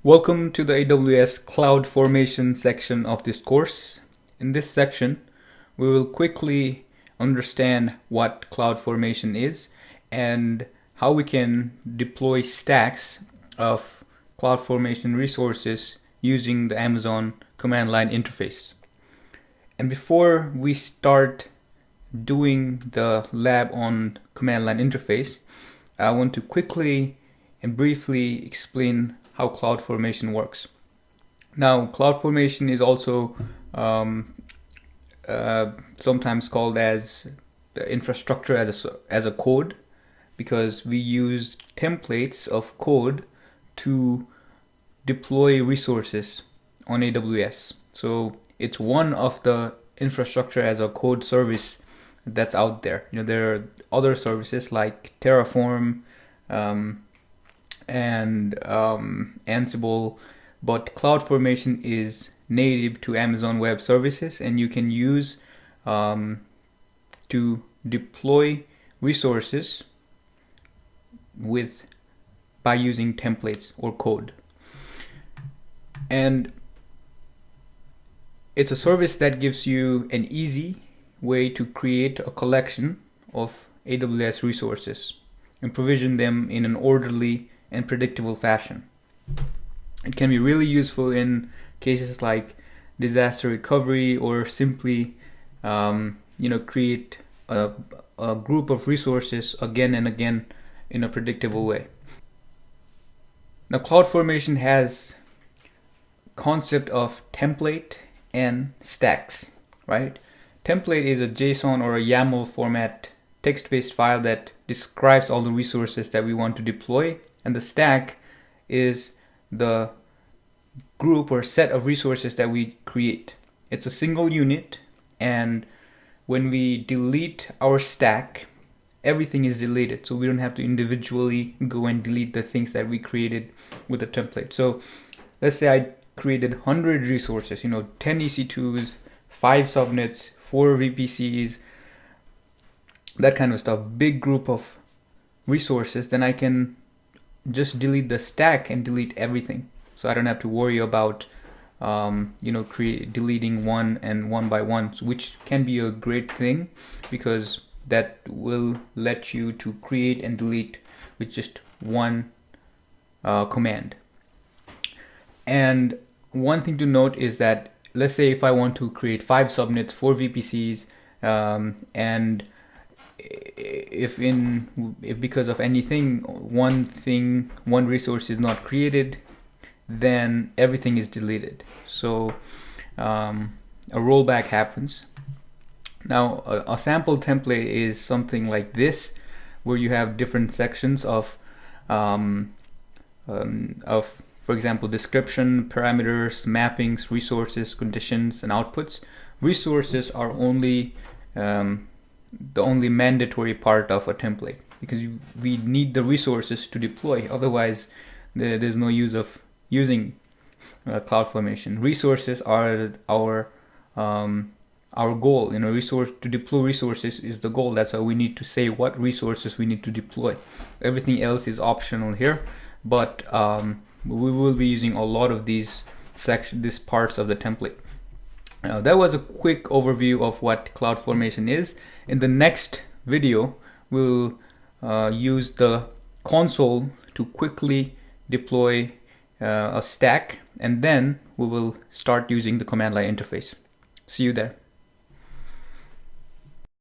Welcome to the AWS Cloudformation section of this course. In this section, we will quickly understand what CloudFormation is and how we can deploy stacks of CloudFormation resources using the Amazon command line interface. And before we start doing the lab on command line interface, I want to quickly and briefly explain how CloudFormation works. Now, CloudFormation is also sometimes called as the infrastructure as a code, because we use templates of code to deploy resources on AWS. So it's one of the infrastructure as a code service that's out there. There are other services like Terraform, and Ansible, but CloudFormation is native to Amazon Web Services, and you can use to deploy resources by using templates or code. And it's a service that gives you an easy way to create a collection of AWS resources and provision them in an orderly and predictable fashion. It can be really useful in cases like disaster recovery, or simply create a group of resources again and again in a predictable way. Now, CloudFormation has concept of template and stacks, right? Template is a JSON or a YAML format text-based file that describes all the resources that we want to deploy. And the stack is the group or set of resources that we create. It's a single unit, and when we delete our stack, everything is deleted. So we don't have to individually go and delete the things that we created with the template. So let's say I created 100 resources, 10 EC2s, 5 subnets, 4 VPCs, that kind of stuff, big group of resources. Then I can just delete the stack and delete everything. So I don't have to worry about deleting one by one, which can be a great thing, because that will let you to create and delete with just one command. And one thing to note is that, let's say if I want to create 5 subnets, 4 VPCs, and if because of anything, one resource is not created, then everything is deleted. So a rollback happens. Now, a sample template is something like this, where you have different sections of for example, description, parameters, mappings, resources, conditions, and outputs. Resources are only the only mandatory part of a template, because we need the resources to deploy. Otherwise, there's no use of using CloudFormation. Resources are our goal. To deploy resources is the goal. That's why we need to say what resources we need to deploy. Everything else is optional here, but we will be using a lot of these parts of the template. That was a quick overview of what CloudFormation is. In the next video, we'll use the console to quickly deploy a stack, and then we will start using the command line interface. See you there.